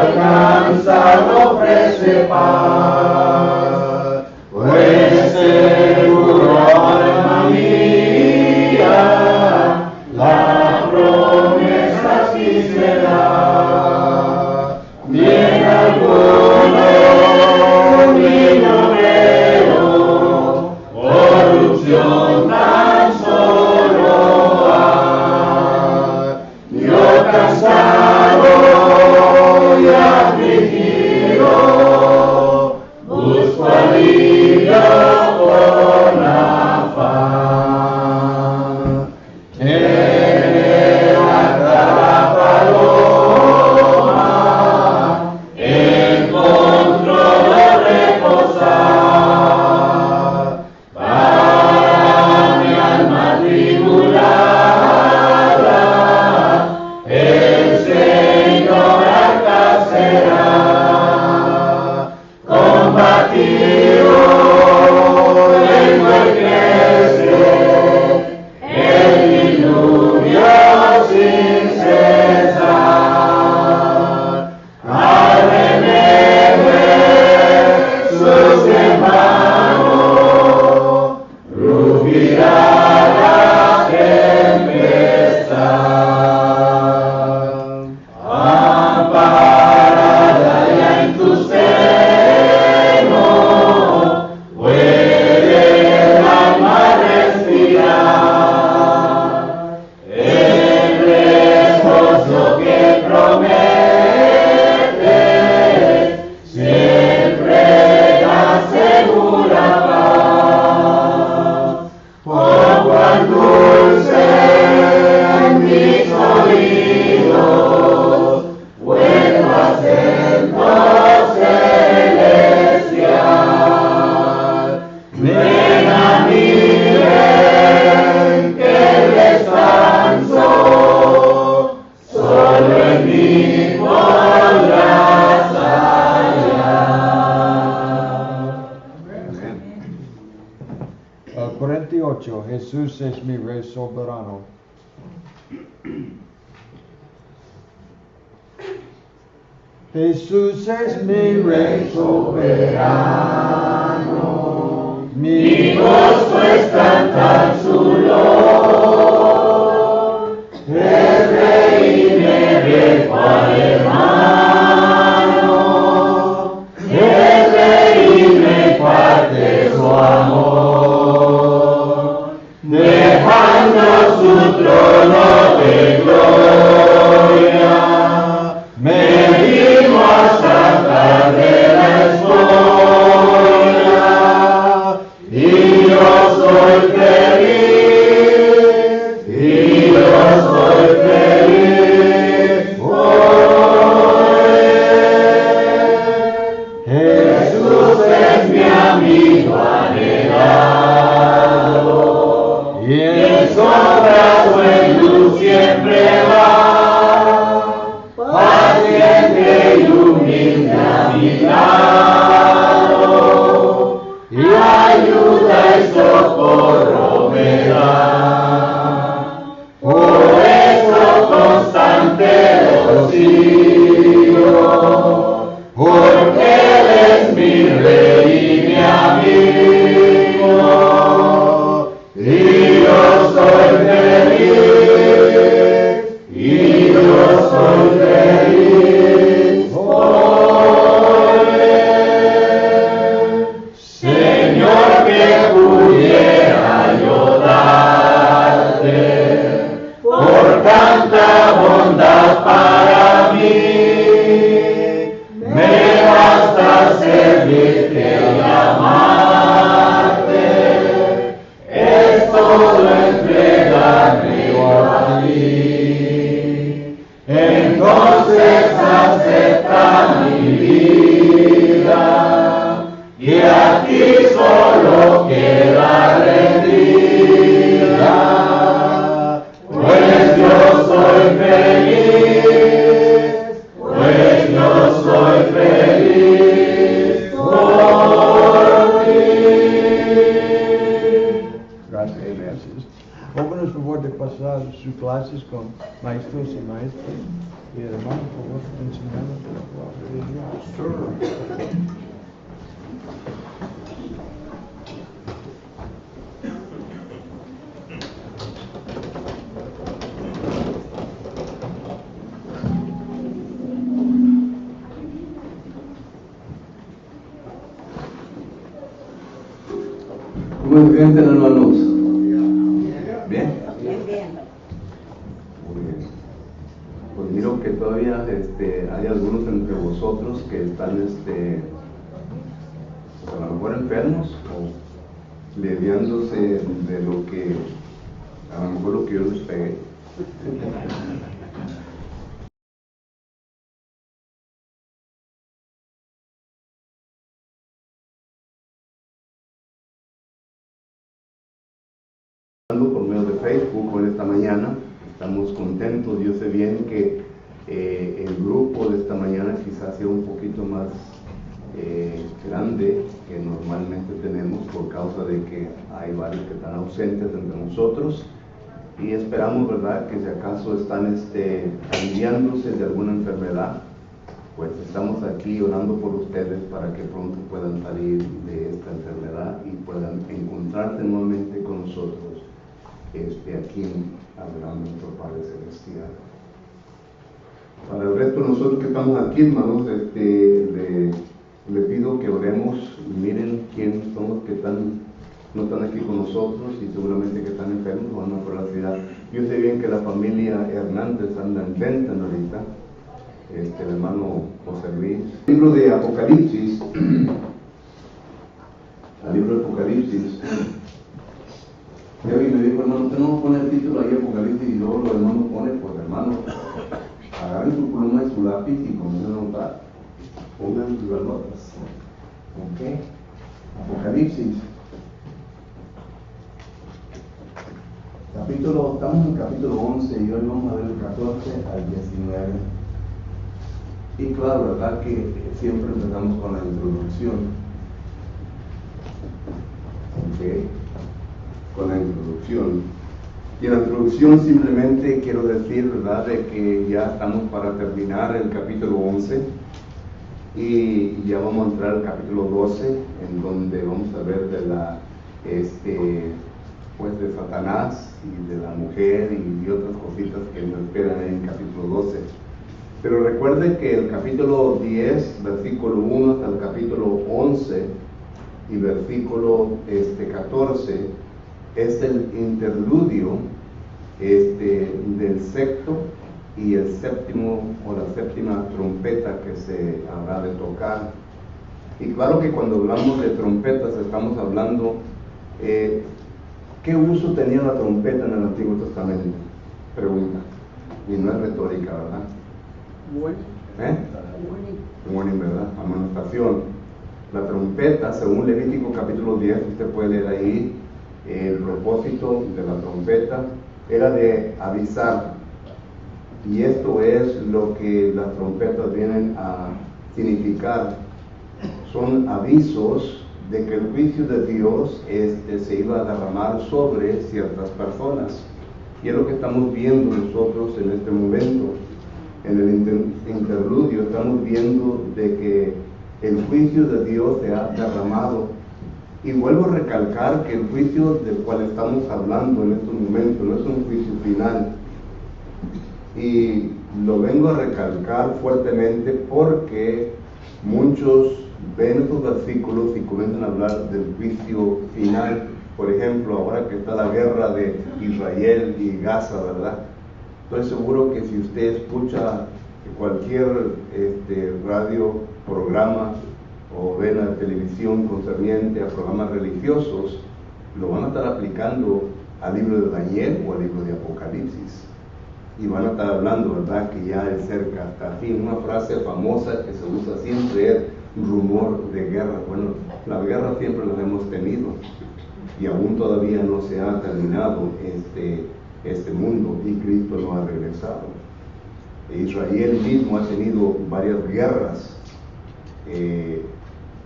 alcanzado ofrece paz, pues seguro, alma mía, la promesa sí será. Bien alguno no veo, corrupción tan solo hay. Yo cansado y afligido, busco alivio con afán. En el acta la paloma encontró reposar. Para mi alma tribulada, el Señor acá será. Combatido vengo el crece, el diluvio sin cesar. Al remedio sus hermanos, rugirá la tempestad. Amparada ya en tu seno, puede el alma respirar. El reposo que prometes siempre da segura paz. Oh, cuán dulce en mis oídos vuelvo acento celestial. Ven a mí, ven, que descanso solo en mí podrás hallar. 48. Jesús es mi Rey soberano. Jesús es mi Rey soberano. Mi gozo es cantar su loor. Es reírme de cual hermano. Es reírme parte su amor. Dejando su trono de gloria, me vino a sacar de la escoria, y yo soy feliz, y yo soy feliz por él. Jesús es mi amigo anhelado, y en sombra o en luz siempre va, paciente y humilde a mi lado, y ayuda y socorro me da. Por eso constante lo sigo, porque Él es mi Rey y mi amigo, y yo soy feliz, y yo soy feliz por él. Señor, que pudiera yo darte por tanta bondad para mí. Me basta servirte y amarte, es todo entregarme yo a ti. Entonces acepta mi vida, y a ti solo queda rendida, pues yo soy feliz, pues yo soy feliz por ti. Gracias. Jóvenes, por favor, de pasar sus clases con maestros y maestras y hermanos, por favor, enseñándote la palabra de Dios. ¿Cómo se sienten, hermanos? ¿Bien? Muy bien. Pues miro que todavía hay algunos entre vosotros que están a lo mejor enfermos o lidiándose de lo que a lo mejor lo que yo les pegué. Por medio de Facebook hoy esta mañana, estamos contentos. Yo sé bien que el grupo de esta mañana quizás sea un poquito más grande que normalmente tenemos por causa de que hay varios que están ausentes entre nosotros y esperamos, ¿verdad?, que si acaso están aliviándose de alguna enfermedad, pues estamos aquí orando por ustedes para que pronto puedan salir de esta enfermedad y puedan encontrarse nuevamente con nosotros aquí adorando a nuestro Padre Celestial. Para el resto de nosotros que estamos aquí, hermanos, le pido que oremos. Miren quiénes son los que no están aquí con nosotros y seguramente que están enfermos, van a por la ciudad. Yo sé bien que la familia Hernández anda en Benton ahorita, el hermano José Luis. El libro de Apocalipsis, el libro de Apocalipsis. Kevin me dijo, hermano, usted no pone el título ahí Apocalipsis y luego los hermanos pone, pues hermano, agarren su pluma y su lápiz y comiencen a notar, pongan sus notas. ¿Ok? Apocalipsis. Estamos en el capítulo 11 y hoy vamos a ver el 14 al 19. Y claro, verdad que siempre empezamos con la introducción. ¿Ok? Con la introducción. Y en la introducción simplemente quiero decir, ¿verdad?, de que ya estamos para terminar el capítulo 11 y ya vamos a entrar al capítulo 12, en donde vamos a ver de de Satanás y de la mujer y de otras cositas que nos esperan en el capítulo 12. Pero recuerden que el capítulo 10, versículo 1 hasta el capítulo 11 y versículo 14 es el interludio del sexto y el séptimo o la séptima trompeta que se habrá de tocar. Y claro que cuando hablamos de trompetas estamos hablando ¿qué uso tenía la trompeta en el Antiguo Testamento? Pregunta. Y no es retórica, ¿verdad? Warning, ¿verdad? Amonestación. La trompeta, según Levítico capítulo 10, usted puede leer ahí, el propósito de la trompeta era de avisar. Y esto es lo que las trompetas vienen a significar. Son avisos de que el juicio de Dios se iba a derramar sobre ciertas personas. Y es lo que estamos viendo nosotros en este momento. En el interludio estamos viendo de que el juicio de Dios se ha derramado. Y vuelvo a recalcar que el juicio del cual estamos hablando en estos momentos no es un juicio final. Y lo vengo a recalcar fuertemente porque muchos ven estos versículos y comienzan a hablar del juicio final. Por ejemplo, ahora que está la guerra de Israel y Gaza, ¿verdad? Estoy seguro que si usted escucha cualquier radio, programa o ve la televisión concerniente a programas religiosos, lo van a estar aplicando al libro de Daniel o al libro de Apocalipsis. Y van a estar hablando, ¿verdad?, que ya es cerca hasta fin. Una frase famosa que se usa siempre es rumor de guerra. Bueno, las guerras siempre las hemos tenido y aún todavía no se ha terminado este mundo y Cristo no ha regresado. Israel mismo ha tenido varias guerras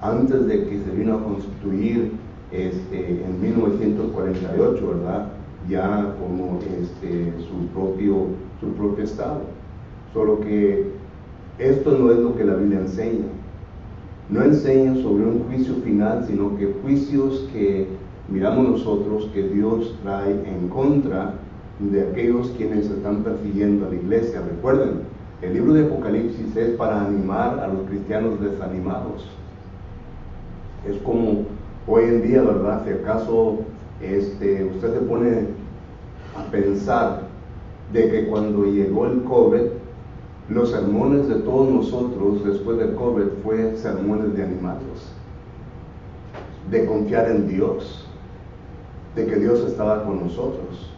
antes de que se vino a constituir en 1948, ¿verdad? ya como su propio estado. Solo que esto no es lo que la Biblia enseña. No enseña sobre un juicio final, sino que juicios que miramos nosotros que Dios trae en contra de aquellos quienes están persiguiendo a la iglesia. Recuerden, el libro de Apocalipsis es para animar a los cristianos desanimados. Es como hoy en día, ¿verdad? Si acaso usted se pone a pensar de que cuando llegó el COVID, los sermones de todos nosotros después del COVID fue sermones de animarlos, de confiar en Dios, de que Dios estaba con nosotros.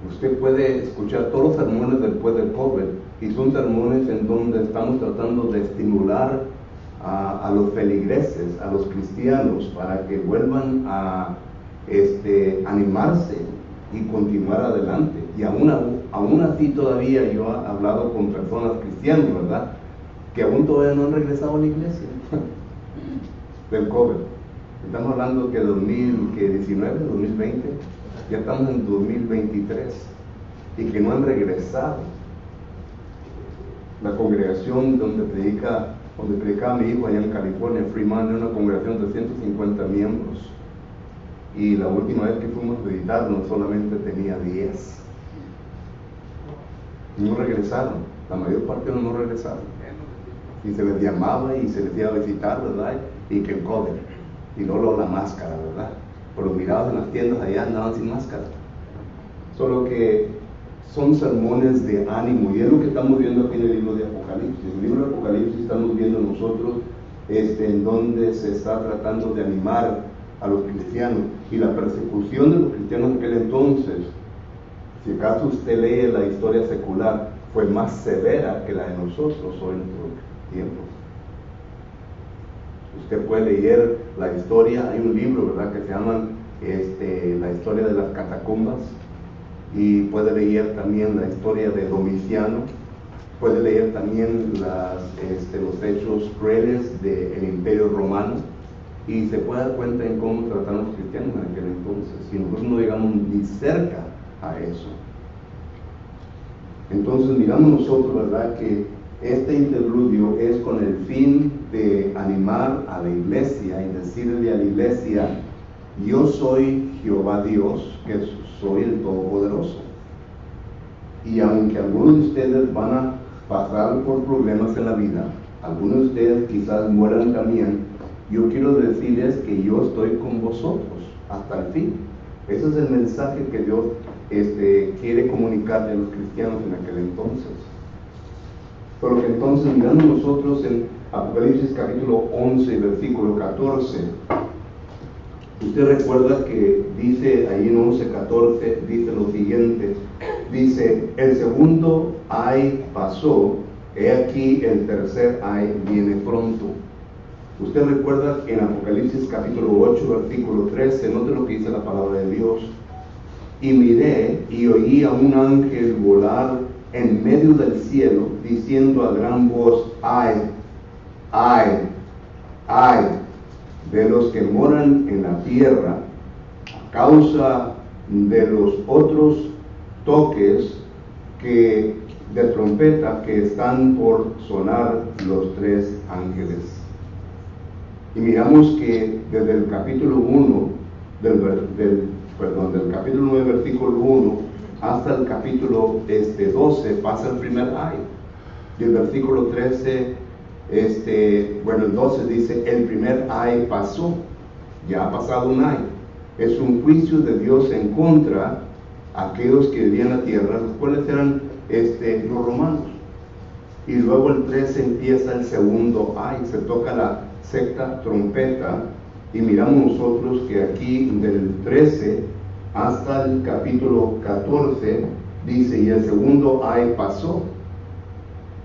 Usted puede escuchar todos los sermones después del COVID y son sermones en donde estamos tratando de estimular a los feligreses, a los cristianos, para que vuelvan a animarse y continuar adelante. Y aún así todavía yo he hablado con personas cristianas, ¿verdad?, que aún todavía no han regresado a la iglesia del COVID. Estamos hablando que 2019, 2020, ya estamos en 2023 y que no han regresado. La congregación donde predicaba mi hijo allá en California, Fremont, era una congregación de 150 miembros. Y la última vez que fuimos a visitarnos solamente tenía 10. No regresaron, la mayor parte no regresaron. Y se les llamaba y se les iba a visitar, ¿verdad? Y que el COVID, y luego la máscara, ¿verdad? Pero mirados en las tiendas allá andaban sin máscara. Solo que son sermones de ánimo, y es lo que estamos viendo aquí en el libro de Apocalipsis. En el libro de Apocalipsis estamos viendo nosotros en donde se está tratando de animar a los cristianos, y la persecución de los cristianos en aquel entonces, si acaso usted lee la historia secular, fue más severa que la de nosotros hoy en nuestros tiempos. Usted puede leer la historia, hay un libro, ¿verdad?, que se llama La historia de las catacumbas, y puede leer también la historia de Domiciano, puede leer también los hechos crueles del Imperio Romano, y se puede dar cuenta en cómo trataron los cristianos en aquel entonces, y nosotros no llegamos ni cerca a eso. Entonces miramos nosotros, ¿verdad?, que este interludio es con el fin de animar a la iglesia y decirle a la iglesia: yo soy Jehová Dios, que soy el Todopoderoso. Y aunque algunos de ustedes van a pasar por problemas en la vida, algunos de ustedes quizás mueran también, yo quiero decirles que yo estoy con vosotros hasta el fin. Ese es el mensaje que Dios quiere comunicarle a los cristianos en aquel entonces. Pero que entonces mirando nosotros en Apocalipsis capítulo 11, versículo 14, usted recuerda que dice ahí en 11:14, dice lo siguiente, dice: el segundo ay pasó, he aquí el tercer ay viene pronto. Usted recuerda en Apocalipsis capítulo 8, versículo 13, note lo que dice la palabra de Dios: y miré y oí a un ángel volar en medio del cielo, diciendo a gran voz: ay, ay, ay de los que moran en la tierra, a causa de los otros toques de trompeta que están por sonar los tres ángeles. Y miramos que desde el capítulo 1, del capítulo 9, versículo 1, hasta el capítulo 12, pasa el primer ay. Y el versículo 13, el 12 dice: el primer ay pasó, ya ha pasado un ay. Es un juicio de Dios en contra de aquellos que vivían en la tierra, los cuales eran los romanos. Y luego el 13 empieza el segundo ay, se toca la sexta trompeta, y miramos nosotros que aquí del 13 hasta el capítulo 14 dice: y el segundo ay pasó.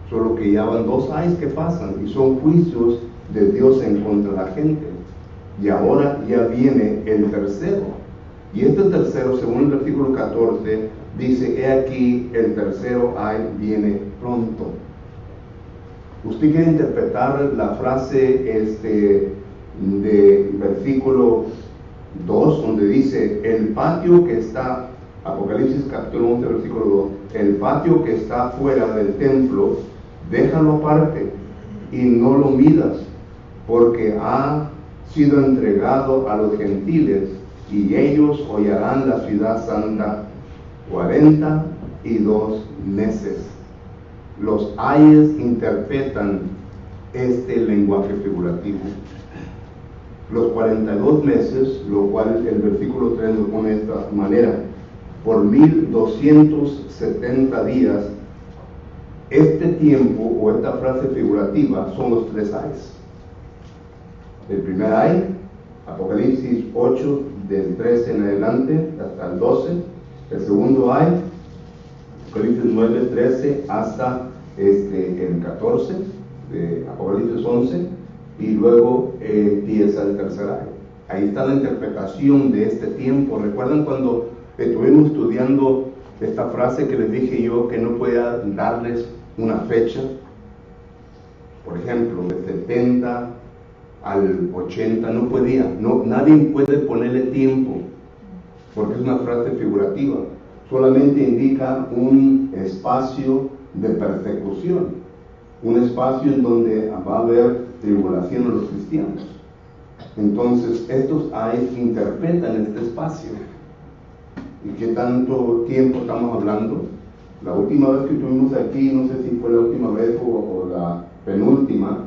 Solo que ya van dos ayes que pasan, y son juicios de Dios en contra de la gente. Y ahora ya viene el tercero. Y este tercero, según el versículo 14, dice: he aquí el tercero ay viene pronto. Usted quiere interpretar la frase de versículo 2, donde dice, el patio que está, Apocalipsis capítulo 11, versículo 2, el patio que está fuera del templo, déjalo aparte y no lo midas, porque ha sido entregado a los gentiles y ellos hollarán la ciudad santa 42 meses. Los ayes interpretan este lenguaje figurativo. Los 42 meses, lo cual el versículo 3 lo pone de esta manera, por 1270 días. Este tiempo o esta frase figurativa son los 3 ayes. El primer ay, Apocalipsis 8, del 13 en adelante hasta el 12. El segundo ay, Apocalipsis 9, 13 hasta el 14, de Apocalipsis 11, y luego empieza el tercer ay. Ahí está la interpretación de este tiempo. ¿Recuerdan cuando estuvimos estudiando esta frase que les dije yo que no podía darles una fecha? Por ejemplo, de 70 al 80 no podía, nadie puede ponerle tiempo, porque es una frase figurativa, solamente indica un espacio de persecución, un espacio en donde va a haber tribulación a los cristianos. Entonces estos ayes interpretan este espacio. ¿Y qué tanto tiempo estamos hablando? La última vez que estuvimos aquí, no sé si fue la última vez o la penúltima,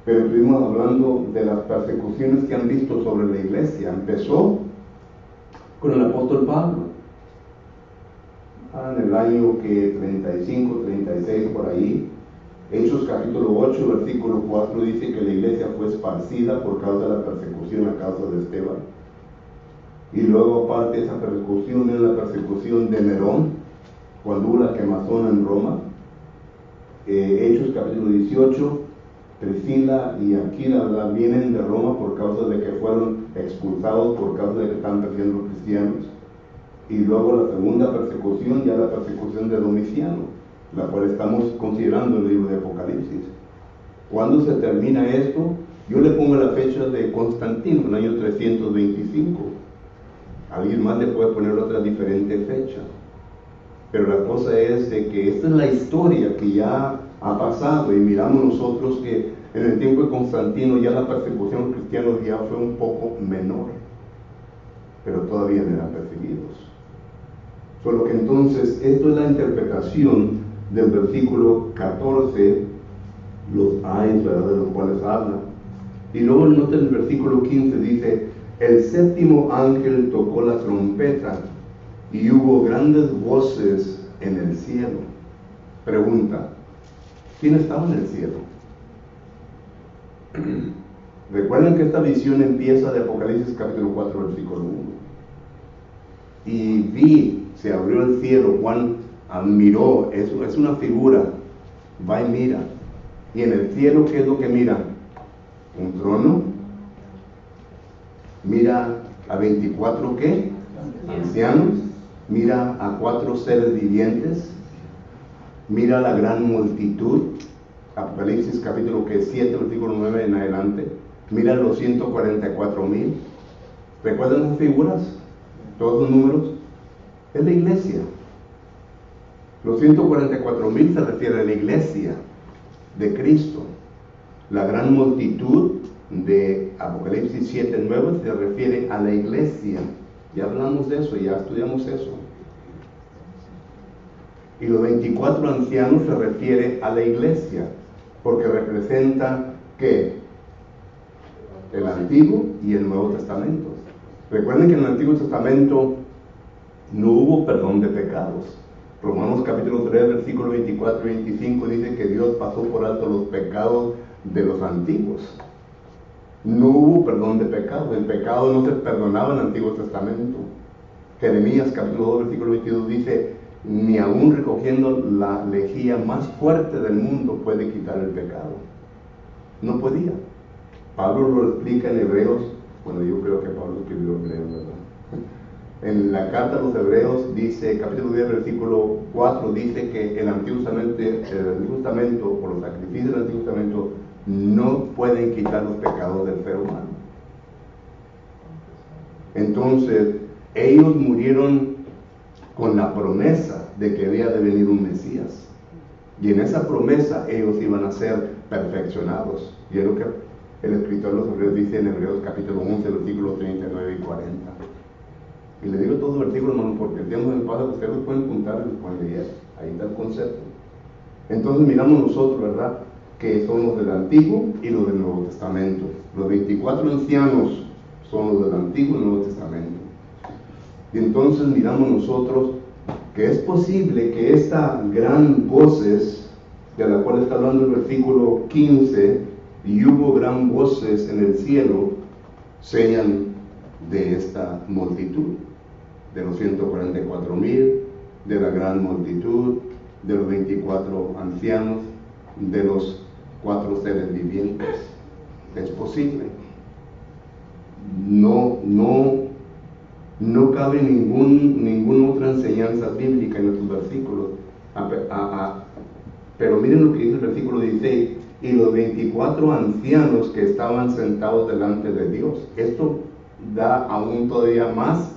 pero estuvimos hablando de las persecuciones que han visto sobre la iglesia. Empezó con el apóstol Pablo, en el año 35, 36 por ahí. Hechos capítulo 8, versículo 4 dice que la iglesia fue esparcida por causa de la persecución a causa de Esteban. Y luego aparte de esa persecución viene la persecución de Nerón, cuando hubo la quemazón en Roma. Hechos capítulo 18, Priscila y Aquila vienen de Roma por causa de que fueron expulsados, por causa de que están persiguiendo a los cristianos. Y luego la segunda persecución, ya la persecución de Domiciano, la cual estamos considerando en el libro de Apocalipsis. ¿Cuándo se termina esto? Yo le pongo la fecha de Constantino, el año 325. Alguien más le puede poner otra diferente fecha. Pero la cosa es de que esta es la historia que ya ha pasado, y miramos nosotros que en el tiempo de Constantino ya la persecución a los cristianos ya fue un poco menor, pero todavía no eran perseguidos. Solo que entonces esto es la interpretación del versículo 14, los ayes, ¿verdad?, de los cuales habla. Y luego nota el versículo 15, dice, el séptimo ángel tocó la trompeta y hubo grandes voces en el cielo. Pregunta, ¿quién estaba en el cielo? Recuerden que esta visión empieza de Apocalipsis capítulo 4, versículo 1. Y vi, se abrió el cielo, Juan admiró, es una figura, va y mira. Y en el cielo, ¿qué es lo que mira? Un trono. Mira a 24, ¿qué? Ancianos. Mira a 4 seres vivientes. Mira la gran multitud. Apocalipsis capítulo 7, versículo 9 en adelante. Mira los 144,000. ¿Recuerdan esas figuras? Todos los números. Es la iglesia. Los 144,000 se refiere a la iglesia de Cristo. La gran multitud de Apocalipsis 7, 9 se refiere a la iglesia. Ya hablamos de eso, ya estudiamos eso. Y los 24 ancianos se refiere a la iglesia, porque representa ¿qué? El Antiguo y el Nuevo Testamento. Recuerden que en el Antiguo Testamento no hubo perdón de pecados. Romanos capítulo 3, versículo 24 y 25 dice que Dios pasó por alto los pecados de los antiguos. No hubo perdón de pecados. El pecado no se perdonaba en el Antiguo Testamento. Jeremías capítulo 2, versículo 22 dice, ni aún recogiendo la lejía más fuerte del mundo puede quitar el pecado. No podía. Pablo lo explica en Hebreos. Bueno, yo creo que Pablo escribió Hebreos, ¿verdad? En la carta a los Hebreos dice, capítulo 10, versículo 4, dice que el Antiguo Testamento o los sacrificios del Antiguo Testamento no pueden quitar los pecados del ser humano. Entonces, ellos murieron con la promesa de que había de venir un Mesías. Y en esa promesa ellos iban a ser perfeccionados. Y es lo que el escritor de los Hebreos dice en Hebreos capítulo 11, versículos 39 y 40. Y le digo todos los versículos, hermano, porque el tiempo del paso ustedes los pueden juntar y los pueden leer. Ahí está el concepto. Entonces miramos nosotros, ¿verdad?, que son los del Antiguo y los del Nuevo Testamento. Los 24 ancianos son los del Antiguo y Nuevo Testamento. Y entonces miramos nosotros que es posible que esta gran voces, de la cual está hablando el versículo 15, y hubo gran voces en el cielo, sean de esta multitud, de los 144,000, de la gran multitud, de los 24 ancianos, de los 4 seres vivientes. Es posible. No cabe ninguna otra enseñanza bíblica en estos versículos. Pero miren lo que dice el versículo 16: y los 24 ancianos que estaban sentados delante de Dios. Esto da aún todavía más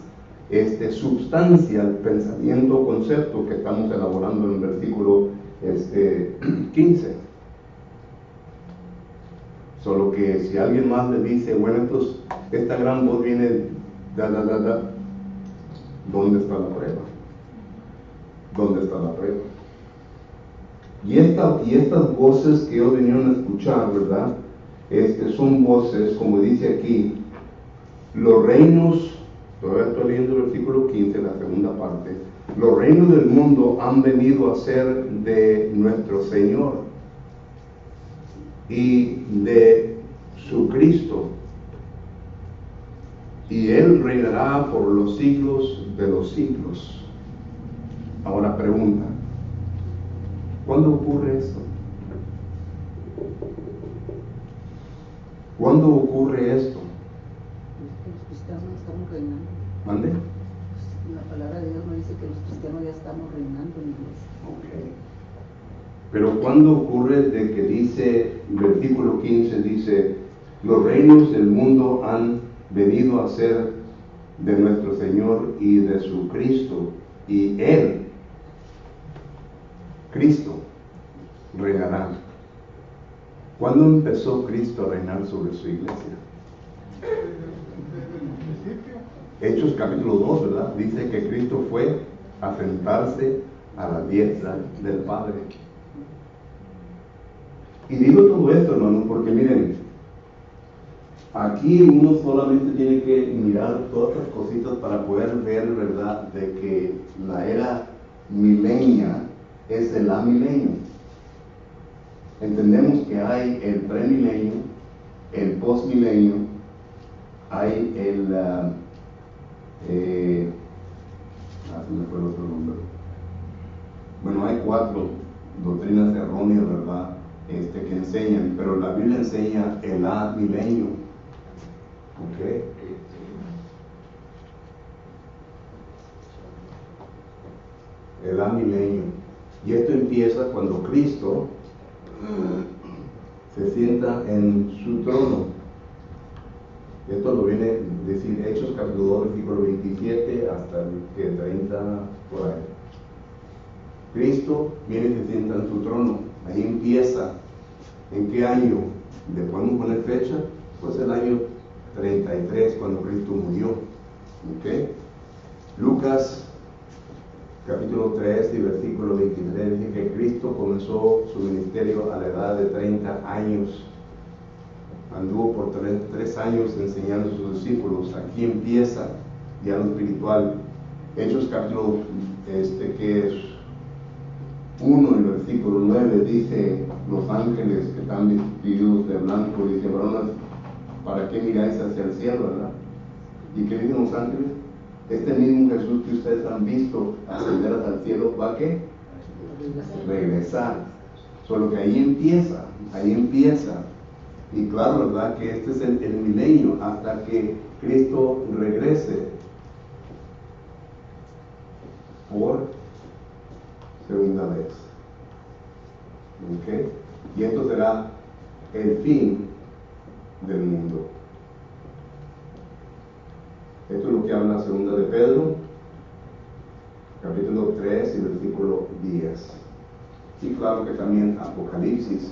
substancia al pensamiento o concepto que estamos elaborando en el versículo 15. Solo que si alguien más le dice, bueno, esta gran voz viene ¿dónde está la prueba? ¿Dónde está la prueba? Y estas voces que ellos vinieron a escuchar, ¿verdad? Son voces, como dice aquí, los reinos, todavía estoy leyendo el versículo 15, la segunda parte, los reinos del mundo han venido a ser de nuestro Señor y de su Cristo, y Él reinará por los siglos de los siglos. Ahora pregunta, ¿cuándo ocurre esto? ¿Cuándo ocurre esto? Los cristianos estamos reinando. ¿Mande? La palabra de Dios nos dice que los cristianos ya estamos reinando en la iglesia. Ok. Pero ¿cuándo ocurre de que dice, versículo 15 dice, los reinos del mundo han venido a ser de nuestro Señor y de su Cristo, y Él, Cristo, reinará? ¿Cuándo empezó Cristo a reinar sobre su iglesia? Hechos capítulo 2, ¿verdad? Dice que Cristo fue a sentarse a la diestra del Padre. Y digo todo esto, hermano, porque miren, aquí uno solamente tiene que mirar todas estas cositas para poder ver, ¿verdad?, de que la era milenia es el amilenio. Entendemos que hay el premilenio, el postmilenio, hay se me fue el otro nombre. Bueno, hay 4 doctrinas erróneas, ¿verdad?, que enseñan, pero la Biblia enseña el amilenio. ¿Ok? El amilenio. Y esto empieza cuando Cristo se sienta en su trono. Esto lo viene a decir Hechos capítulo 2, versículo 27 hasta el 30 por ahí. Cristo viene y se sienta en su trono. Ahí empieza. ¿En qué año? ¿Le podemos poner fecha? Pues el año 33, cuando Cristo murió. ¿Ok? Lucas capítulo 3 y versículo 23 dice que Cristo comenzó su ministerio a la edad de 30 años. Anduvo por 3 años enseñando a sus discípulos. Aquí empieza ya lo espiritual. Hechos capítulo que es 1, el versículo 9 dice, los ángeles que están vestidos de blanco, dice, varones, ¿para qué miráis hacia el cielo, verdad? ¿Y qué dicen los ángeles? Este mismo Jesús que ustedes han visto ascender hasta el cielo, ¿va a qué? Regresar. Solo que ahí empieza. Y claro, ¿verdad?, que este es el milenio hasta que Cristo regrese por segunda vez. ¿Ok? Y esto será el fin del mundo. Esto lo que habla segunda de Pedro, capítulo 3 y versículo 10. Y claro que también Apocalipsis,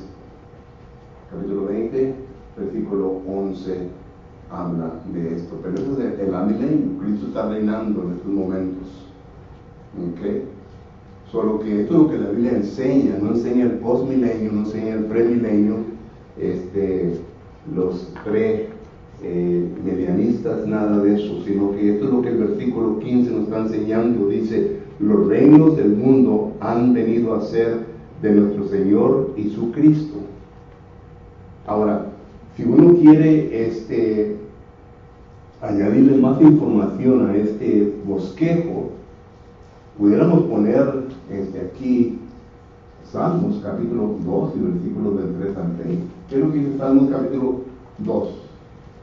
capítulo 20, versículo 11, habla de esto. Pero eso es el milenio. Cristo está reinando en estos momentos. ¿Ok? Solo que esto es lo que la Biblia enseña. No enseña el postmilenio, no enseña el premilenio, los medianistas, nada de eso, sino que esto es lo que el versículo 15 nos está enseñando. Dice: los reinos del mundo han venido a ser de nuestro Señor y su Cristo. Ahora, si uno quiere añadirle más información a este bosquejo, pudiéramos poner aquí Salmos capítulo 2 y versículos del 3 al 6. ¿Qué es lo que dice Salmos capítulo 2?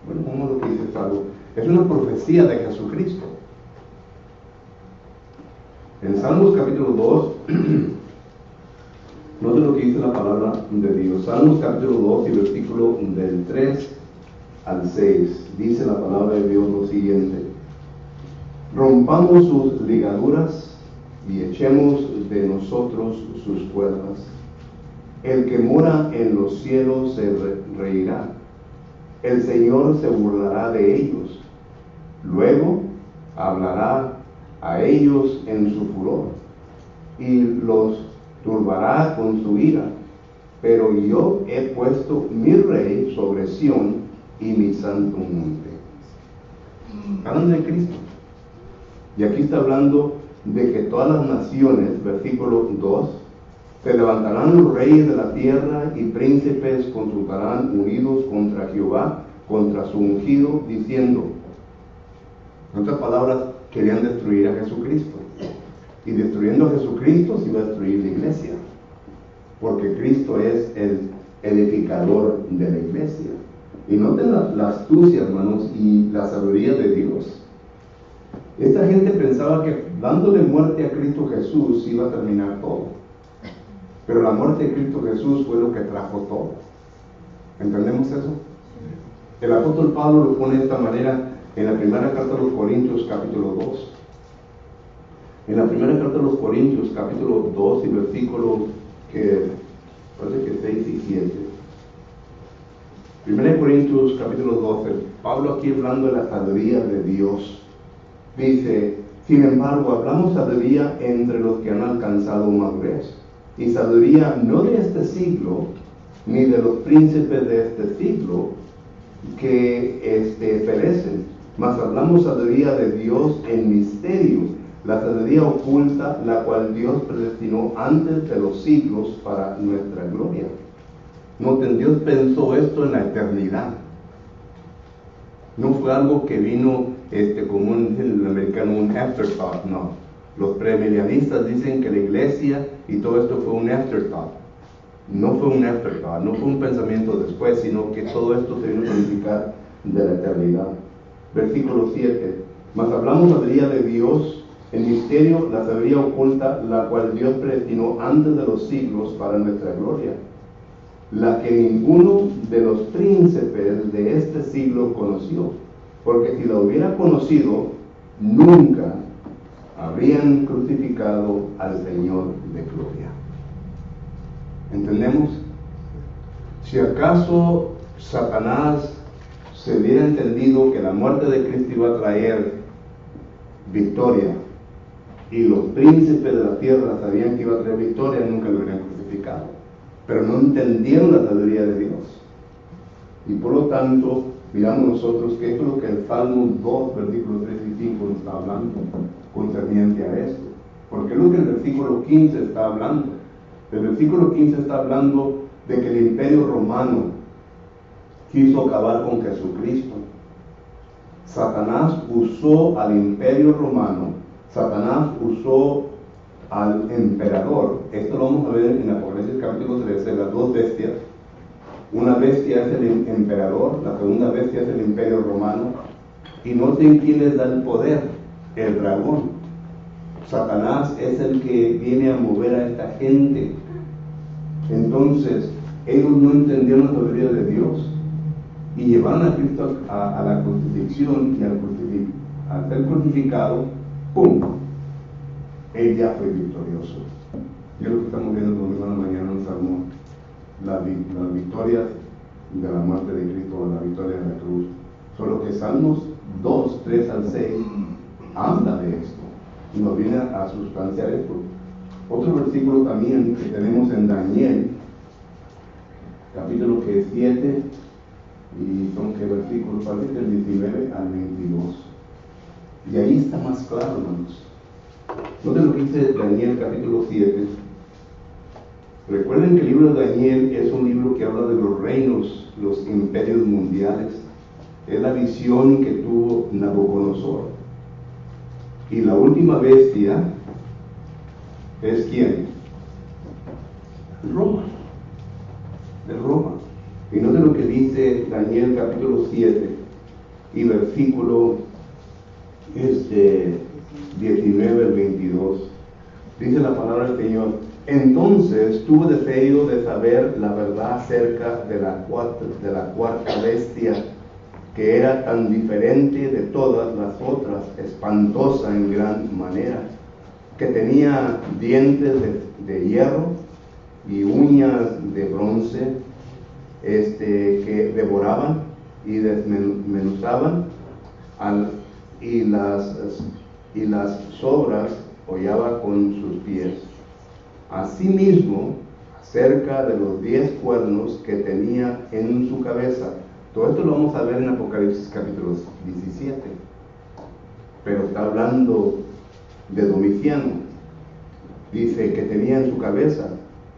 Bueno, ¿cómo es lo que dice Salmos? Es una profecía de Jesucristo. En Salmos capítulo 2, note lo que dice la palabra de Dios. Salmos capítulo 2 y versículo del 3 al 6. Dice la palabra de Dios lo siguiente: rompamos sus ligaduras y echemos de nosotros sus cuerdas. El que mora en los cielos se reirá. El Señor se burlará de ellos. Luego hablará a ellos en su furor y los turbará con su ira. Pero yo he puesto mi rey sobre Sión y mi santo monte. Hablando de Cristo. Y aquí está hablando de que todas las naciones, versículo 2, se levantarán los reyes de la tierra y príncipes consultarán unidos contra Jehová, contra su ungido, diciendo. En otras palabras, querían destruir a Jesucristo. Y destruyendo a Jesucristo se iba a destruir la iglesia. Porque Cristo es el edificador de la iglesia. Y noten la astucia, hermanos, y la sabiduría de Dios. Esta gente pensaba que dándole muerte a Cristo Jesús iba a terminar todo. Pero la muerte de Cristo Jesús fue lo que trajo todo. ¿Entendemos eso? El apóstol Pablo lo pone de esta manera en la primera carta a los Corintios, capítulo 2. En la primera carta a los Corintios, capítulo 2 y versículos que parece que 6 y 7. Primera Corintios, capítulo 12. Pablo aquí hablando de la sabiduría de Dios. Dice: sin embargo, hablamos sabiduría entre los que han alcanzado madurez, y sabiduría no de este siglo, ni de los príncipes de este siglo, que perecen, mas hablamos sabiduría de Dios en misterio, la sabiduría oculta, la cual Dios predestinó antes de los siglos para nuestra gloria. Noten, Dios pensó esto en la eternidad. No fue algo que vino como el americano, un afterthought, no. Los premilenialistas dicen que la iglesia y todo esto fue un afterthought. No fue un afterthought, no fue un pensamiento después, sino que todo esto se vino a significar de la eternidad. Versículo 7. Mas hablamos sabiduría de Dios en misterio, la sabiduría oculta, la cual Dios predestinó antes de los siglos para nuestra gloria, la que ninguno de los príncipes de este siglo conoció, porque si la hubiera conocido, nunca habrían crucificado al Señor de gloria. ¿Entendemos? Si acaso Satanás se hubiera entendido que la muerte de Cristo iba a traer victoria, y los príncipes de la tierra sabían que iba a traer victoria, nunca lo hubieran crucificado. Pero no entendieron la sabiduría de Dios. Y por lo tanto, miramos nosotros que esto es lo que el Salmo 2, versículos 3 y 5 nos está hablando concerniente a esto. Porque es lo que el versículo 15 está hablando. El versículo 15 está hablando de que el imperio romano quiso acabar con Jesucristo. Satanás usó al imperio romano, Satanás usó al emperador. Esto lo vamos a ver en Apocalipsis capítulo 13, las dos bestias. Una bestia es el emperador, la segunda bestia es el imperio romano. Y noten quién les da el poder: el dragón. Satanás es el que viene a mover a esta gente. Entonces, ellos no entendieron la sabiduría de Dios y llevaron a Cristo a la crucifixión, y al al ser crucificado, ¡pum!, Él ya fue victorioso. Y es lo que estamos viendo el domingo a la mañana en el Salmo, las victorias de la muerte de Cristo, la victoria de la cruz. Solo que Salmos 2, 3 al 6 habla de esto y nos viene a sustanciar esto. Otro versículo también que tenemos en Daniel, capítulo 7, y son que versículos, parece que el 19 al 22. Y ahí está más claro, hermanos. Noten lo que dice Daniel capítulo 7. Recuerden que el libro de Daniel es un libro que habla de los reinos, los imperios mundiales. Es la visión que tuvo Nabucodonosor. Y la última bestia es ¿quién? Roma. Es Roma. Y noten lo que dice Daniel capítulo 7 y versículo 19 al 22. Dice la palabra del Señor: entonces tuve deseo de saber la verdad acerca de la cuarta bestia, que era tan diferente de todas las otras, espantosa en gran manera, que tenía dientes de hierro y uñas de bronce, que devoraban y desmenuzaban y las sobras hollaba con sus pies. Asimismo, acerca de los 10 cuernos que tenía en su cabeza. Todo esto lo vamos a ver en Apocalipsis capítulo 17. Pero está hablando de Domiciano. Dice que tenía en su cabeza,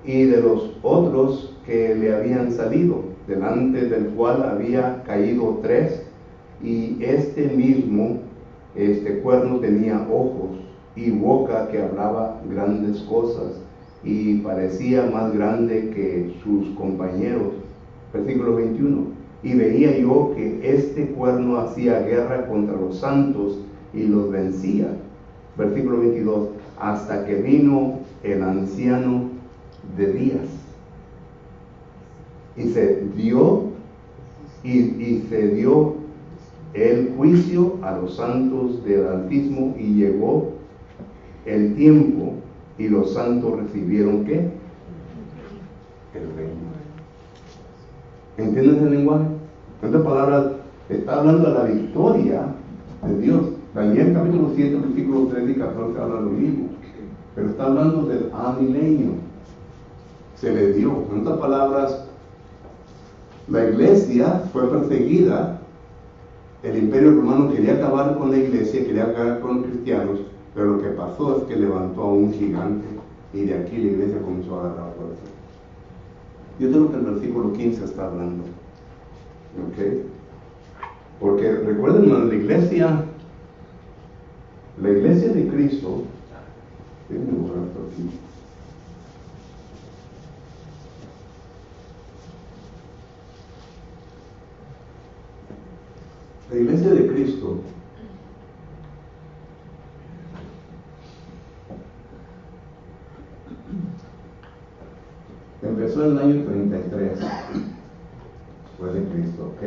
y de los otros que le habían salido, delante del cual había caído 3, y este cuerno tenía ojos y boca que hablaba grandes cosas, y parecía más grande que sus compañeros. Versículo 21. Y veía yo que este cuerno hacía guerra contra los santos y los vencía. Versículo 22. Hasta que vino el anciano de días. Y se dio el juicio a los santos del Altísimo, y llegó el tiempo, y los santos recibieron ¿qué? El reino. ¿Entienden el lenguaje? En otras palabras, está hablando de la victoria de Dios. Daniel capítulo 7, versículos 13 y 14 habla lo mismo, pero está hablando del amilenio. Se le dio. En otras palabras, la iglesia fue perseguida. El imperio romano quería acabar con la iglesia, quería acabar con los cristianos, pero lo que pasó es que levantó a un gigante, y de aquí la iglesia comenzó a agarrar fuerza. Y esto es lo que el versículo 15 está hablando. ¿Ok? Porque recuerden, hermano, la iglesia de Cristo, déjenme borrar esto aquí. La iglesia de Cristo empezó en el año 33 después de Cristo, ¿ok?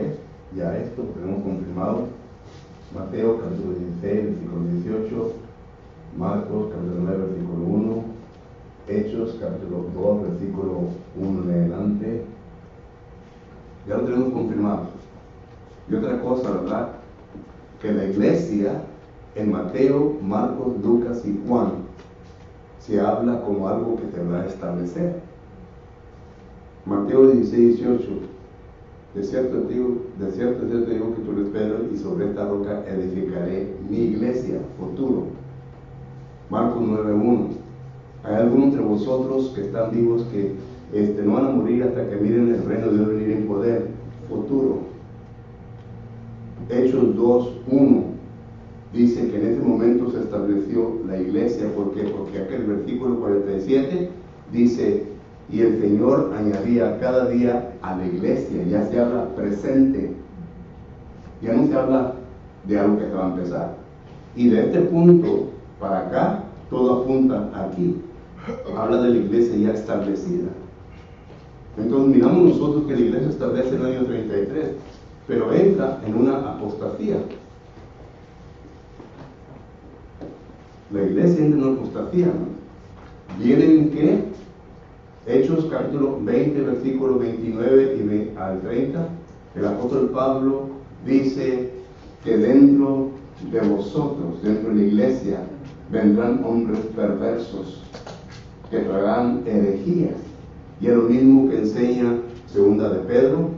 Ya esto tenemos confirmado. Mateo capítulo 16, versículo 18, Marcos capítulo 9, versículo 1, Hechos capítulo 2, versículo 1 en adelante. Ya lo tenemos confirmado. Y otra cosa, ¿verdad? Que la iglesia en Mateo, Marcos, Lucas y Juan se habla como algo que se va a establecer. Mateo 16, 18. De cierto te digo que tú eres Pedro, y sobre esta roca edificaré mi iglesia, futuro. Marcos 9, 1. Hay algunos entre vosotros que están vivos que no van a morir hasta que miren el reino de Dios venir en poder, futuro. Hechos 2, 1. Dice que en ese momento se estableció la iglesia. ¿Por qué? Porque aquel versículo 47 dice: y el Señor añadía cada día a la iglesia. Ya se habla presente, ya no se habla de algo que se va a empezar. Y de este punto para acá, todo apunta aquí. Habla de la iglesia ya establecida. Entonces miramos nosotros que la iglesia establece en el año 33, pero entra en una apostasía. La iglesia entra en apostasía, ¿no? ¿Vienen qué? Hechos capítulo 20, versículo 29 al 30. El apóstol Pablo dice que dentro de vosotros, dentro de la iglesia, vendrán hombres perversos que traerán herejías. Y es lo mismo que enseña segunda de Pedro,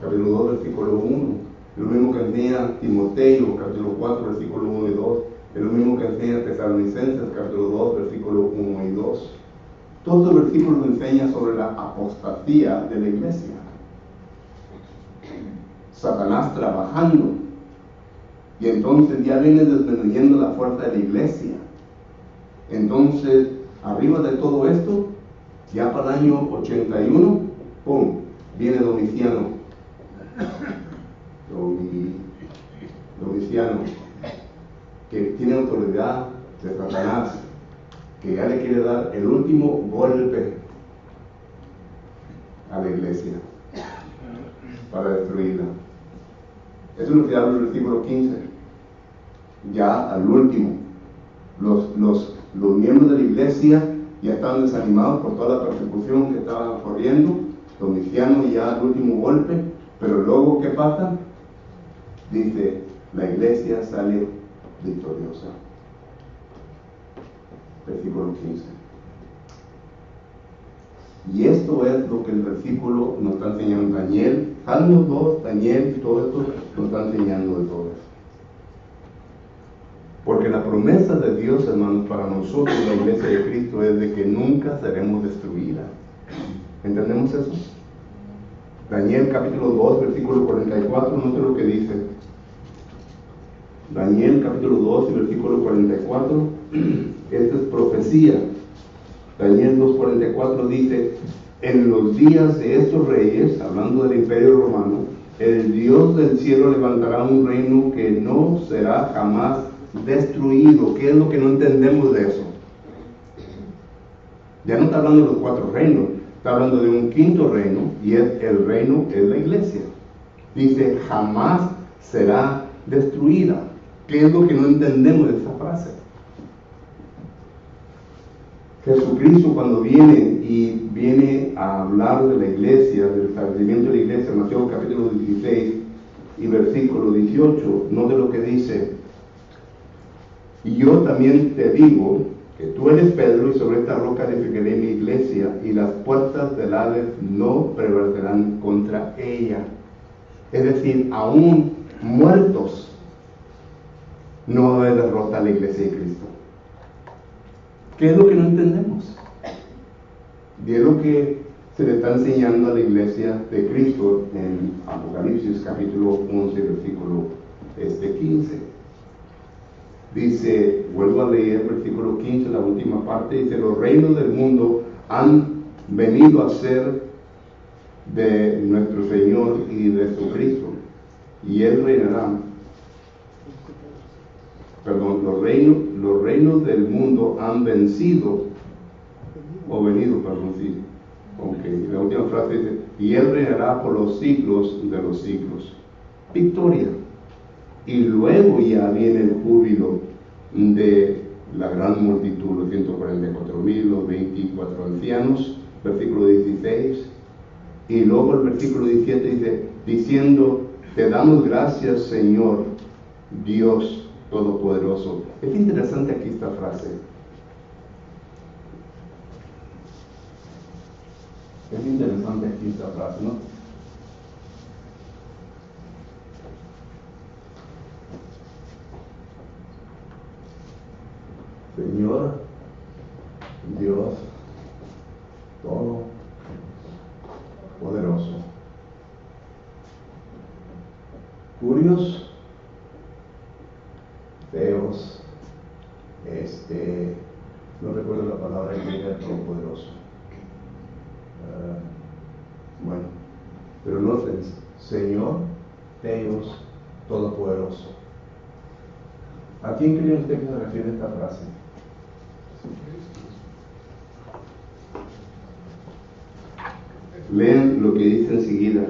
capítulo 2, versículo 1. Es lo mismo que enseña Timoteo, capítulo 4, versículo 1 y 2. Es lo mismo que enseña Tesalonicenses, capítulo 2, versículo 1 y 2. Todos los versículos enseñan sobre la apostasía de la iglesia. Satanás trabajando. Y entonces ya viene disminuyendo la fuerza de la iglesia. Entonces, arriba de todo esto, ya para el año 81, ¡pum!, viene Domiciano. Domiciano, que tiene autoridad de Satanás, que ya le quiere dar el último golpe a la iglesia para destruirla. Eso es lo que habla el versículo 15. Ya al último, los miembros de la iglesia ya estaban desanimados por toda la persecución que estaba corriendo. Domiciano ya al último golpe, pero luego ¿qué pasa? Dice, la iglesia sale victoriosa. Versículo 15. Y esto es lo que el versículo nos está enseñando. Daniel, Salmos 2, Daniel, todo esto nos está enseñando de todo eso. Porque la promesa de Dios, hermanos, para nosotros, la iglesia de Cristo, es de que nunca seremos destruidas. ¿Entendemos eso? Daniel capítulo 2, versículo 44, note lo que dice. Daniel capítulo 2 y versículo 44, esta es profecía. Daniel 2:44 dice, en los días de estos reyes, hablando del imperio romano, el Dios del cielo levantará un reino que no será jamás destruido. ¿Qué es lo que no entendemos de eso? Ya no está hablando de los 4 reinos, está hablando de un 5.º reino, y el reino es la iglesia. Dice, jamás será destruida. ¿Qué es lo que no entendemos de esa frase? Jesucristo, cuando viene a hablar de la iglesia, del establecimiento de la iglesia, Mateo capítulo 16 y versículo 18, note lo que dice: y yo también te digo que tú eres Pedro, y sobre esta roca edificaré mi iglesia, y las puertas del Hades no prevalecerán contra ella. Es decir, aún muertos, no hay derrota a la iglesia de Cristo. ¿Qué es lo que no entendemos? Y es lo que se le está enseñando a la iglesia de Cristo en Apocalipsis capítulo 11, versículo 15. Dice, vuelvo a leer versículo 15, la última parte, dice, los reinos del mundo han venido a ser de nuestro Señor y de Jesucristo, y Él reinará. Perdón, los reinos del mundo han vencido, o venido, perdón, sí. Okay. La última frase dice, y Él reinará por los siglos de los siglos. Victoria. Y luego ya viene el júbilo de la gran multitud, los 144,000, los 24 ancianos, versículo 16. Y luego el versículo 17 dice, diciendo, te damos gracias, Señor, Dios Todopoderoso. Es interesante aquí esta frase. Es interesante aquí esta frase, ¿no? Señor, Dios Todopoderoso. Curios, Theos, no recuerdo la palabra griega, todopoderoso. Bueno, pero noten, Señor, Theos, todopoderoso. ¿A quién cree usted que se refiere esta frase? Lean lo que dice enseguida.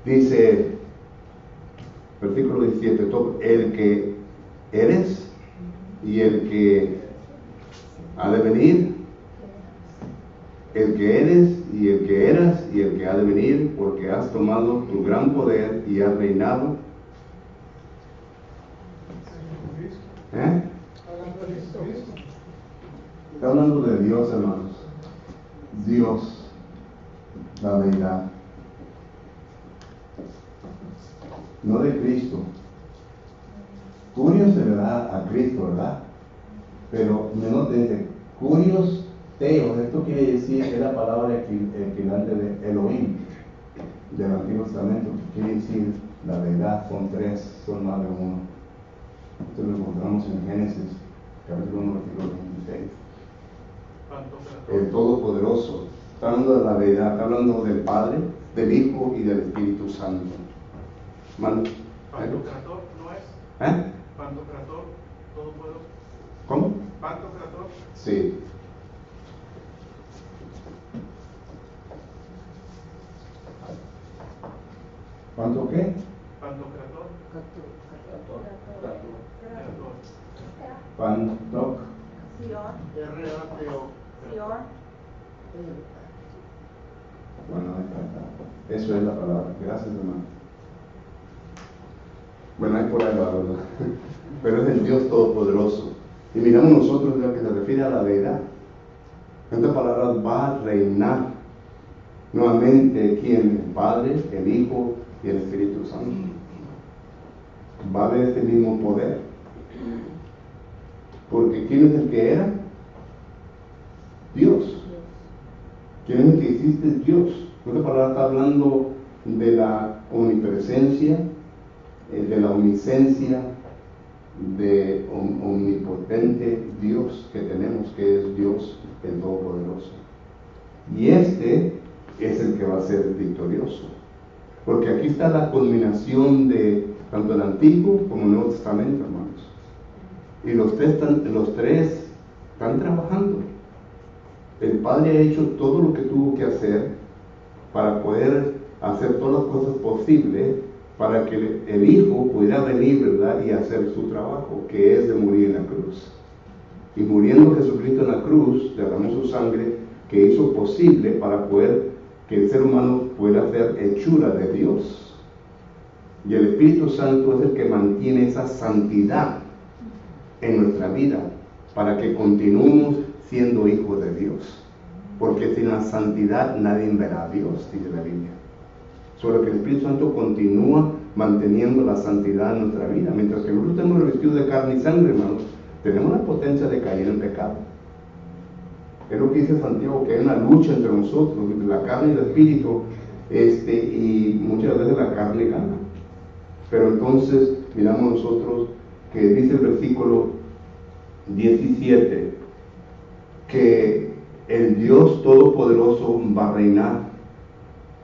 Dice, versículo 17, el que eres, y el que ha de venir, el que eres y el que eras y el que ha de venir, porque has tomado tu gran poder y has reinado. Está hablando de Dios, hermanos. Dios, la deidad. No de Cristo. Curios se le da a Cristo, ¿verdad? Pero dice, curios teos. Esto quiere decir que es la palabra equivalente de Elohim del Antiguo Testamento, que quiere decir la deidad. Son tres, son más de uno. Esto lo encontramos en Génesis capítulo 1, versículo 26. El Todopoderoso. Está hablando de la deidad, está hablando del Padre, del Hijo y del Espíritu Santo. Pantocrator no es. Pantocrator, todopoderoso. ¿Cómo? Pantocrator. Sí. ¿Cuánto qué? Pantocrator. Pantoc. R-A-T-O. Bueno, ahí está. Eso es la palabra. Gracias, hermano. Bueno, hay por ahí va, ¿verdad? Pero es el Dios Todopoderoso. Y miramos nosotros lo que se refiere a la deidad. En otras palabras, va a reinar nuevamente ¿quién? El Padre, el Hijo y el Espíritu Santo. Va a haber este mismo poder. Porque ¿quién es el que era? Dios. ¿Quién es el que existe? Dios. En otras palabras, está hablando de la omnipresencia, de la omniscencia, de omnipotente Dios que tenemos, que es Dios el Todopoderoso. Y este es el que va a ser victorioso. Porque aquí está la culminación de tanto el Antiguo como el Nuevo Testamento, hermanos. Y los tres están trabajando. El Padre ha hecho todo lo que tuvo que hacer para poder hacer todas las cosas posibles para que el Hijo pudiera venir, ¿verdad?, y hacer su trabajo, que es de morir en la cruz. Y muriendo Jesucristo en la cruz, derramó su sangre, que hizo posible para poder que el ser humano pueda hacer hechura de Dios. Y el Espíritu Santo es el que mantiene esa santidad en nuestra vida, para que continuemos siendo hijos de Dios. Porque sin la santidad nadie verá a Dios, dice la Biblia. Solo que el Espíritu Santo continúa manteniendo la santidad en nuestra vida. Mientras que nosotros estamos revestidos de carne y sangre, hermanos, tenemos la potencia de caer en pecado. Es lo que dice Santiago, que hay una lucha entre nosotros, entre la carne y el Espíritu, y muchas veces la carne gana. Pero entonces miramos nosotros que dice el versículo 17, que el Dios Todopoderoso va a reinar.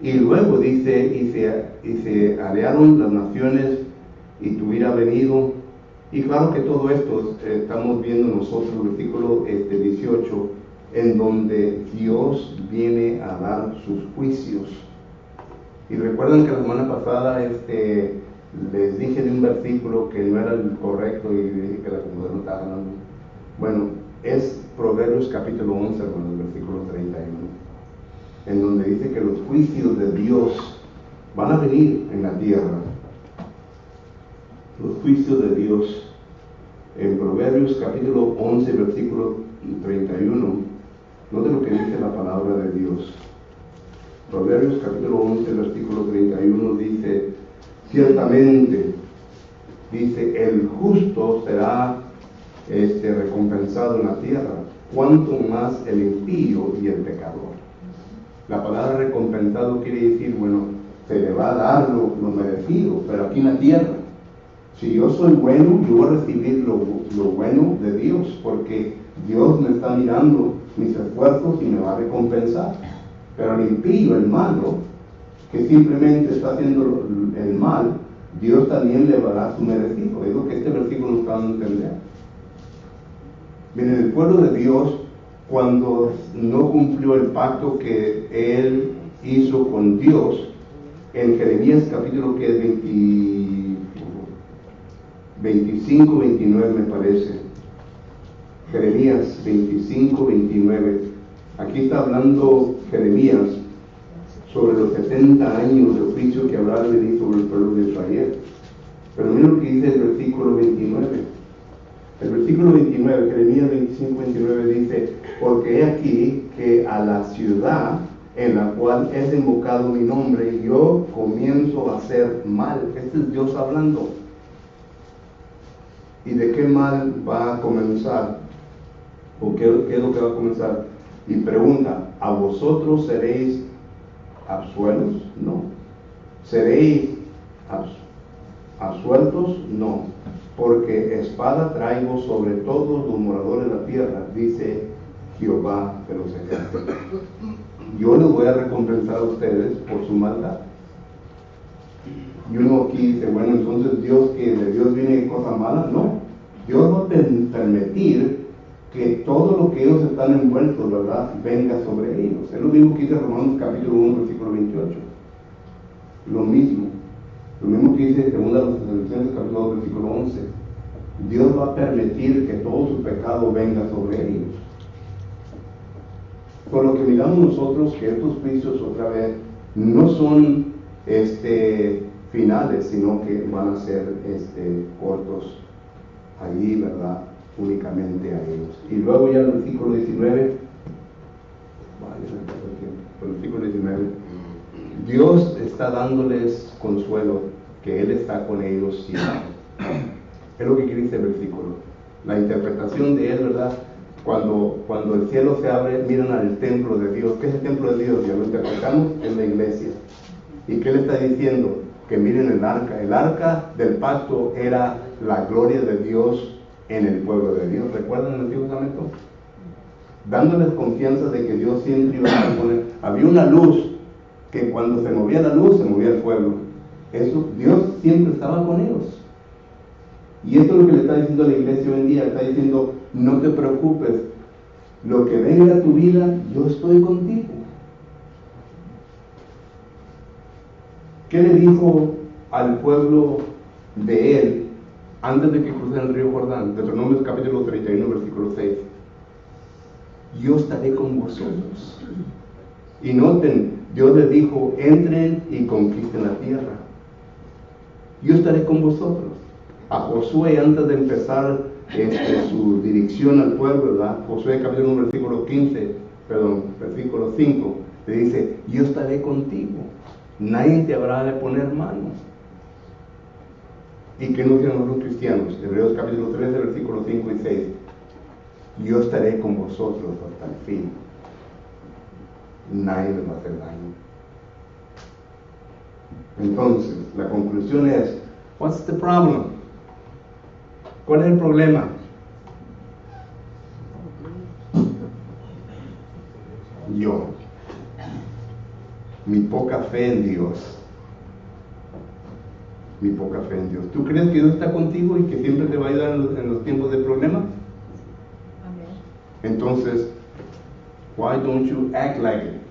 Y luego dice, y se aliaron las naciones y tú hubieras venido. Y claro que todo esto estamos viendo nosotros, el versículo 18, en donde Dios viene a dar sus juicios. Y recuerdan que la semana pasada les dije de un versículo que no era el correcto y dije que la computadora no estaba hablando. Bueno, es Proverbios capítulo 11, hermanos, versículo 31, en donde dice que los juicios de Dios van a venir en la tierra. Los juicios de Dios. En Proverbios capítulo 11, versículo 31, note lo que dice la palabra de Dios. Proverbios capítulo 11, versículo 31 dice, ciertamente, dice, el justo será recompensado en la tierra, cuanto más el impío y el pecador. La palabra recompensado quiere decir, bueno, se le va a dar lo merecido, pero aquí en la tierra. Si yo soy bueno, yo voy a recibir lo bueno de Dios, porque Dios me está mirando mis esfuerzos y me va a recompensar. Pero el impío, el malo, que simplemente está haciendo el mal, Dios también le va a dar su merecido. Es lo que este versículo nos está dando a entender. Miren, el pueblo de Dios, cuando no cumplió el pacto que él hizo con Dios, en Jeremías capítulo que es 25, 29 me parece, Jeremías 25, 29. Aquí está hablando Jeremías sobre los 70 años de juicio que habrá de venir sobre el pueblo de Israel. Pero mira lo que dice el versículo 29. El versículo 29, Jeremías 25, 29 dice: porque he aquí que a la ciudad en la cual es invocado mi nombre, yo comienzo a hacer mal. Este es Dios hablando. ¿Y de qué mal va a comenzar? ¿O qué es lo que va a comenzar? Y pregunta: ¿a vosotros seréis absueltos? No. ¿Seréis absueltos? No. Porque espada traigo sobre todos los moradores de la tierra, dice Jehová de los ejércitos. Yo les voy a recompensar a ustedes por su maldad. Y uno aquí dice: bueno, entonces Dios, que de Dios viene cosas malas. No, Dios va a permitir que todo lo que ellos están envueltos, ¿verdad?, venga sobre ellos. Es lo mismo que dice Romanos capítulo 1, versículo 28. Lo mismo que dice segunda de los Tesalonicenses capítulo 2, versículo 11. Dios va a permitir que todo su pecado venga sobre ellos. Por lo que miramos nosotros, que estos juicios otra vez no son finales, sino que van a ser cortos allí, ¿verdad?, únicamente a ellos. Y luego ya el versículo 19, el versículo 19, Dios está dándoles consuelo, que Él está con ellos siempre. Es lo que quiere este versículo. La interpretación de él, ¿verdad? Cuando el cielo se abre, miran al templo de Dios. ¿Qué es el templo de Dios? Ya lo interpretamos, es la iglesia. ¿Y qué le está diciendo? Que miren el arca. El arca del pacto era la gloria de Dios en el pueblo de Dios. ¿Recuerdan el Antiguo Testamento? Dándoles confianza de que Dios siempre iba a poner. Había una luz que cuando se movía la luz, se movía el pueblo. Eso, Dios siempre estaba con ellos. Y esto es lo que le está diciendo a la iglesia hoy en día. Está diciendo: no te preocupes, lo que venga a tu vida, yo estoy contigo. ¿Qué le dijo al pueblo de él antes de que cruzaran el río Jordán? Deuteronomio capítulo 31, versículo 6. Yo estaré con vosotros. Y noten, Dios les dijo: entren y conquisten la tierra. Yo estaré con vosotros. A Josué, antes de empezar su dirección al pueblo, ¿verdad? Josué capítulo 1, versículo 5, le dice: yo estaré contigo, nadie te habrá de poner mano. ¿Y qué nos dicen los cristianos? Hebreos capítulo 13, versículos 5 y 6. Yo estaré con vosotros hasta el fin, nadie les va a hacer daño. Entonces, la conclusión es: what's the problem? ¿Cuál es el problema? Yo, mi poca fe en Dios. Mi poca fe en Dios. ¿Tú crees que Dios está contigo y que siempre te va a ayudar en los tiempos de problemas? Amén. Entonces, why don't you act like it?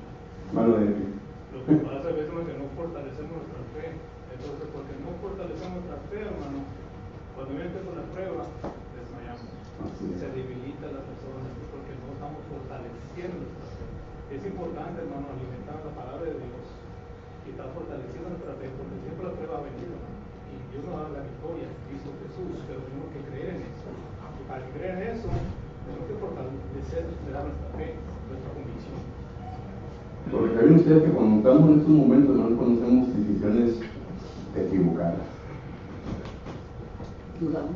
Lo que pasa a veces es que no fortalecemos nuestra fe. Entonces, porque no fortalecemos nuestra fe, hermano, cuando viene con la prueba, desmayamos. Se debilita la persona porque no estamos fortaleciendo nuestra fe. Es importante, hermano, alimentar la palabra de Dios y estar fortaleciendo nuestra fe, porque siempre la prueba ha venido, hermano. Y Dios nos da la victoria en Cristo Jesús, pero tenemos que creer en eso. Y para creer en eso, tenemos que fortalecer nuestra fe, nuestra convicción. Porque saben ustedes que cuando estamos en estos momentos no conocemos decisiones equivocadas. Dudamos.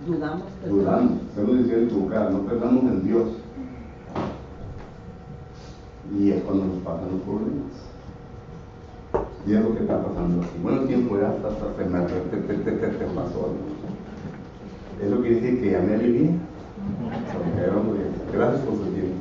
Dudamos, Dudamos. hacemos decisiones equivocadas, no pensamos en Dios. Y es cuando nos pasan los problemas. Y es lo que está pasando aquí. Bueno, el tiempo ya hasta se me pasó. Eso quiere decir que ya me alivié. Gracias por su tiempo.